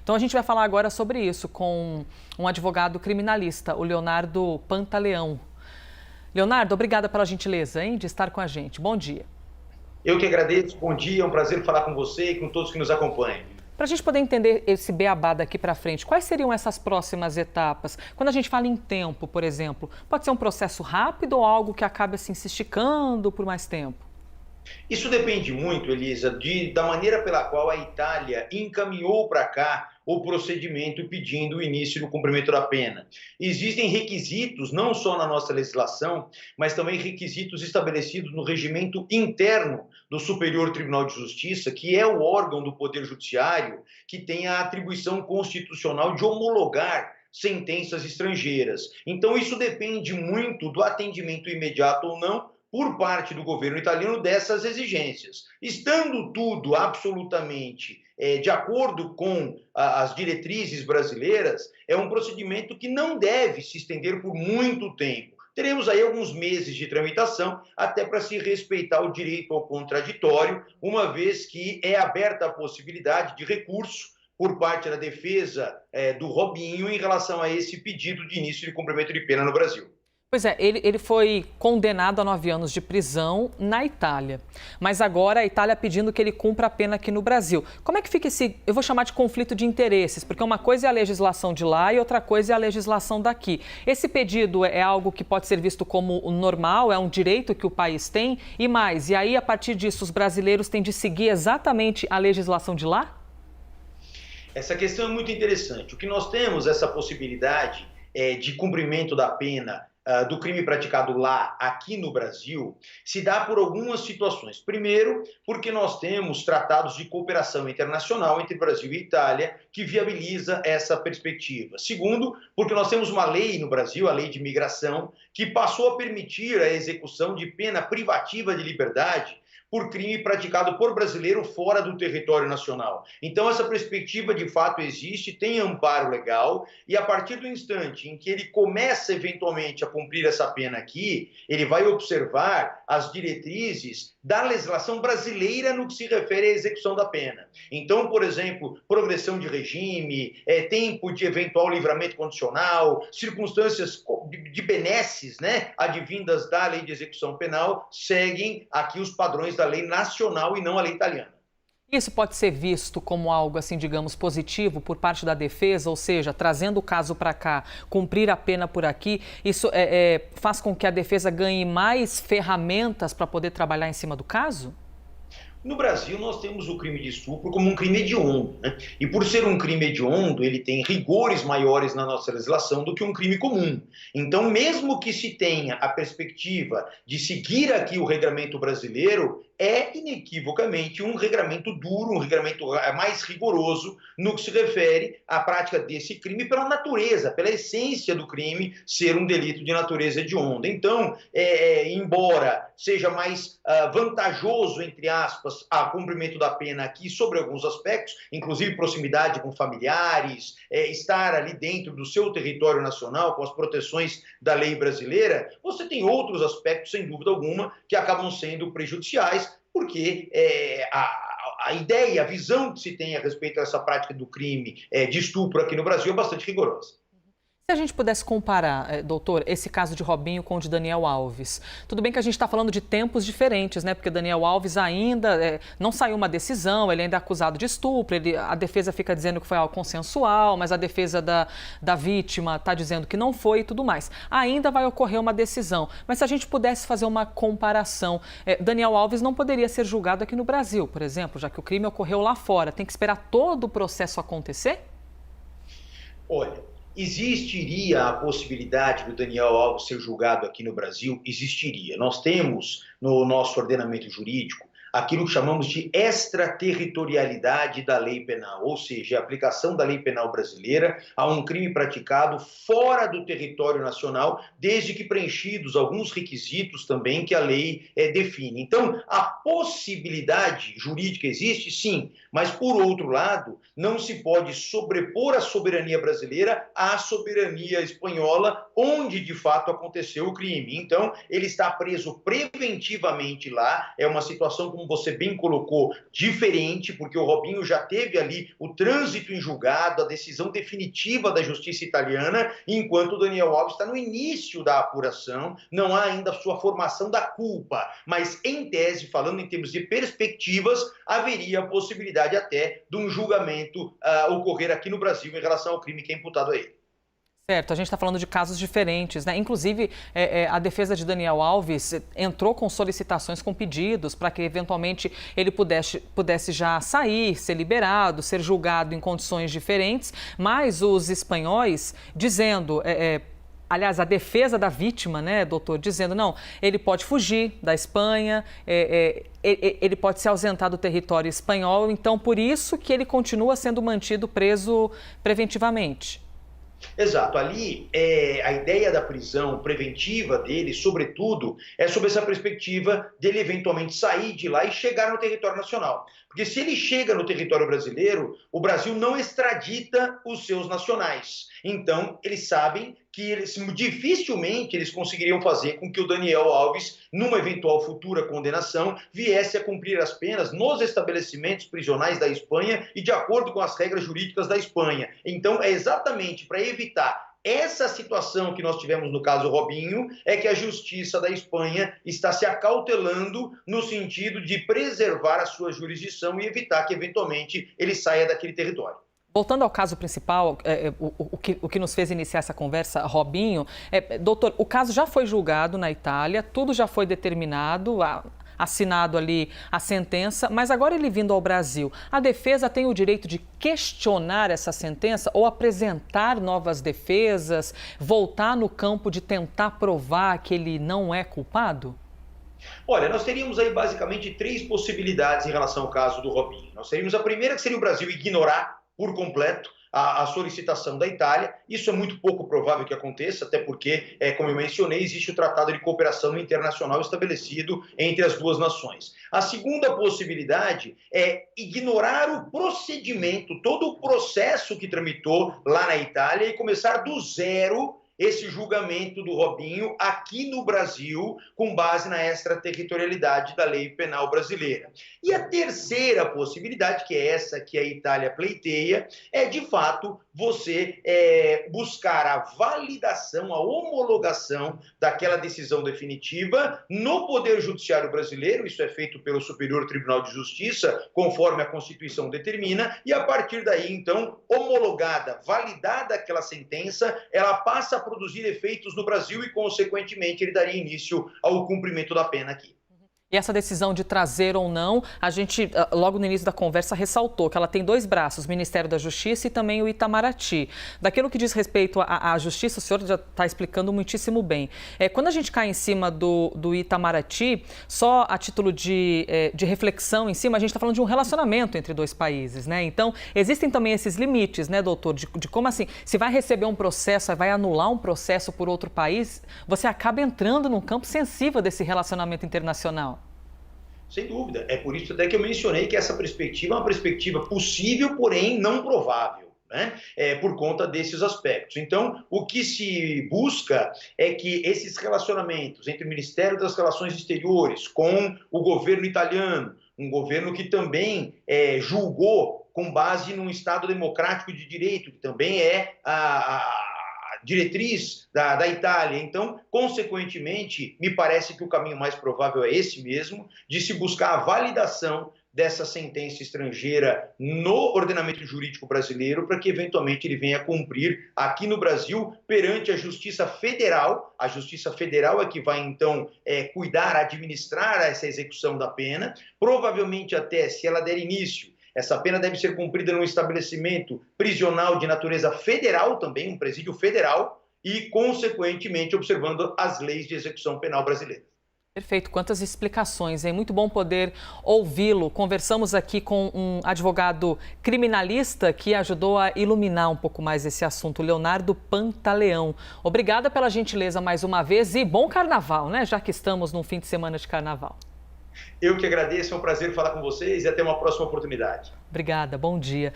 Então a gente vai falar agora sobre isso com um advogado criminalista, o Leonardo Pantaleão. Leonardo, obrigada pela gentileza, de estar com a gente. Bom dia. Eu que agradeço, bom dia, é um prazer falar com você e com todos que nos acompanham. Para a gente poder entender esse beabá daqui para frente, quais seriam essas próximas etapas? Quando a gente fala em tempo, por exemplo, pode ser um processo rápido ou algo que acabe assim se esticando por mais tempo? Isso depende muito, Elisa, da maneira pela qual a Itália encaminhou para cá o procedimento pedindo o início do cumprimento da pena. Existem requisitos, não só na nossa legislação, mas também requisitos estabelecidos no regimento interno do Superior Tribunal de Justiça, que é o órgão do Poder Judiciário que tem a atribuição constitucional de homologar sentenças estrangeiras. Então, isso depende muito do atendimento imediato ou não por parte do governo italiano dessas exigências. Estando tudo absolutamente de acordo com as diretrizes brasileiras, é um procedimento que não deve se estender por muito tempo. Teremos aí alguns meses de tramitação, até para se respeitar o direito ao contraditório, uma vez que é aberta a possibilidade de recurso por parte da defesa do Robinho em relação a esse pedido de início de cumprimento de pena no Brasil. Pois é, ele foi condenado a 9 anos de prisão na Itália, mas agora a Itália pedindo que ele cumpra a pena aqui no Brasil. Como é que fica esse, eu vou chamar de conflito de interesses, porque uma coisa é a legislação de lá e outra coisa é a legislação daqui. Esse pedido é algo que pode ser visto como o normal, é um direito que o país tem e mais, e aí a partir disso os brasileiros têm de seguir exatamente a legislação de lá? Essa questão é muito interessante. O que nós temos, essa possibilidade de cumprimento da pena do crime praticado lá, aqui no Brasil, se dá por algumas situações. Primeiro, porque nós temos tratados de cooperação internacional entre Brasil e Itália que viabiliza essa perspectiva. Segundo, porque nós temos uma lei no Brasil, a Lei de Imigração, que passou a permitir a execução de pena privativa de liberdade por crime praticado por brasileiro fora do território nacional. Então, essa perspectiva de fato existe, tem amparo legal, e a partir do instante em que ele começa eventualmente a cumprir essa pena aqui, ele vai observar as diretrizes da legislação brasileira no que se refere à execução da pena. Então, por exemplo, progressão de regime, tempo de eventual livramento condicional, circunstâncias de benesses, advindas da lei de execução penal, seguem aqui os padrões da lei nacional e não a lei italiana. Isso pode ser visto como algo, assim, digamos, positivo por parte da defesa, ou seja, trazendo o caso para cá, cumprir a pena por aqui, isso faz com que a defesa ganhe mais ferramentas para poder trabalhar em cima do caso? No Brasil, nós temos o crime de estupro como um crime hediondo, E por ser um crime hediondo, ele tem rigores maiores na nossa legislação do que um crime comum. Então, mesmo que se tenha a perspectiva de seguir aqui o regramento brasileiro, é inequivocamente um regramento duro, um regramento mais rigoroso no que se refere à prática desse crime pela natureza, pela essência do crime ser um delito de natureza hedionda. Então, embora seja mais vantajoso, entre aspas, a cumprimento da pena aqui sobre alguns aspectos, inclusive proximidade com familiares, estar ali dentro do seu território nacional com as proteções da lei brasileira, você tem outros aspectos, sem dúvida alguma, que acabam sendo prejudiciais, porque a ideia, a visão que se tem a respeito dessa prática do crime de estupro aqui no Brasil é bastante rigorosa. Se a gente pudesse comparar, doutor, esse caso de Robinho com o de Daniel Alves, tudo bem que a gente está falando de tempos diferentes, Porque Daniel Alves ainda não saiu uma decisão, ele ainda é acusado de estupro, a defesa fica dizendo que foi algo consensual, mas a defesa da vítima está dizendo que não foi e tudo mais. Ainda vai ocorrer uma decisão, mas se a gente pudesse fazer uma comparação, Daniel Alves não poderia ser julgado aqui no Brasil, por exemplo, já que o crime ocorreu lá fora. Tem que esperar todo o processo acontecer? Olha, existiria a possibilidade do Daniel Alves ser julgado aqui no Brasil? Existiria. Nós temos no nosso ordenamento jurídico aquilo que chamamos de extraterritorialidade da lei penal, ou seja, a aplicação da lei penal brasileira a um crime praticado fora do território nacional, desde que preenchidos alguns requisitos também que a lei define. Então, a possibilidade jurídica existe, sim, mas, por outro lado, não se pode sobrepor a soberania brasileira à soberania espanhola, onde, de fato, aconteceu o crime. Então, ele está preso preventivamente lá, é uma situação com como você bem colocou, diferente, porque o Robinho já teve ali o trânsito em julgado, a decisão definitiva da justiça italiana, enquanto o Daniel Alves está no início da apuração, não há ainda a sua formação da culpa, mas em tese, falando em termos de perspectivas, haveria a possibilidade até de um julgamento ocorrer aqui no Brasil em relação ao crime que é imputado a ele. Certo, a gente está falando de casos diferentes, né? Inclusive, a defesa de Daniel Alves entrou com solicitações, com pedidos para que, eventualmente, ele pudesse já sair, ser liberado, ser julgado em condições diferentes, mas os espanhóis dizendo... Aliás, a defesa da vítima, né, doutor, dizendo, não, ele pode fugir da Espanha, ele pode se ausentar do território espanhol, então por isso que ele continua sendo mantido preso preventivamente. Exato, ali a ideia da prisão preventiva dele, sobretudo, é sob essa perspectiva dele eventualmente sair de lá e chegar no território nacional. Porque se ele chega no território brasileiro, o Brasil não extradita os seus nacionais. Então, eles sabem que dificilmente eles conseguiriam fazer com que o Daniel Alves, numa eventual futura condenação, viesse a cumprir as penas nos estabelecimentos prisionais da Espanha e de acordo com as regras jurídicas da Espanha. Então, é exatamente para evitar essa situação que nós tivemos no caso Robinho, é que a justiça da Espanha está se acautelando no sentido de preservar a sua jurisdição e evitar que, eventualmente, ele saia daquele território. Voltando ao caso principal, o que nos fez iniciar essa conversa, Robinho, doutor, o caso já foi julgado na Itália, tudo já foi determinado, assinado ali a sentença, mas agora ele vindo ao Brasil, a defesa tem o direito de questionar essa sentença ou apresentar novas defesas, voltar no campo de tentar provar que ele não é culpado? Olha, nós teríamos aí basicamente três possibilidades em relação ao caso do Robinho. Nós teríamos a primeira, que seria o Brasil ignorar por completo a solicitação da Itália. Isso é muito pouco provável que aconteça, até porque, como eu mencionei, existe o Tratado de Cooperação Internacional estabelecido entre as duas nações. A segunda possibilidade é ignorar o procedimento, todo o processo que tramitou lá na Itália e começar do zero esse julgamento do Robinho aqui no Brasil, com base na extraterritorialidade da lei penal brasileira. E a terceira possibilidade, que é essa que a Itália pleiteia, é de fato você buscar a validação, a homologação daquela decisão definitiva no Poder Judiciário brasileiro, isso é feito pelo Superior Tribunal de Justiça, conforme a Constituição determina, e a partir daí, então, homologada, validada aquela sentença, ela passa a produzir efeitos no Brasil e, consequentemente, ele daria início ao cumprimento da pena aqui. E essa decisão de trazer ou não, a gente, logo no início da conversa, ressaltou que ela tem dois braços, o Ministério da Justiça e também o Itamaraty. Daquilo que diz respeito à Justiça, o senhor já está explicando muitíssimo bem. Quando a gente cai em cima do Itamaraty, só a título de reflexão em cima, a gente está falando de um relacionamento entre dois países, né? Então, existem também esses limites, né, doutor, de como assim, se vai receber um processo, vai anular um processo por outro país, você acaba entrando num campo sensível desse relacionamento internacional. Sem dúvida. É por isso até que eu mencionei que essa perspectiva é uma perspectiva possível, porém não provável, né? Por conta desses aspectos. Então, o que se busca é que esses relacionamentos entre o Ministério das Relações Exteriores com o governo italiano, um governo que também julgou com base num Estado democrático de direito, que também é a diretriz da Itália. Então, consequentemente, me parece que o caminho mais provável é esse mesmo, de se buscar a validação dessa sentença estrangeira no ordenamento jurídico brasileiro, para que eventualmente ele venha a cumprir aqui no Brasil perante a Justiça Federal. A Justiça Federal é que vai então cuidar, administrar essa execução da pena, provavelmente até se ela der início. Essa pena deve ser cumprida num estabelecimento prisional de natureza federal também, um presídio federal, e, consequentemente, observando as leis de execução penal brasileiras. Perfeito, quantas explicações, hein? Muito bom poder ouvi-lo. Conversamos aqui com um advogado criminalista que ajudou a iluminar um pouco mais esse assunto, Leonardo Pantaleão. Obrigada pela gentileza mais uma vez e bom carnaval, né? Já que estamos num fim de semana de carnaval. Eu que agradeço, é um prazer falar com vocês e até uma próxima oportunidade. Obrigada, bom dia.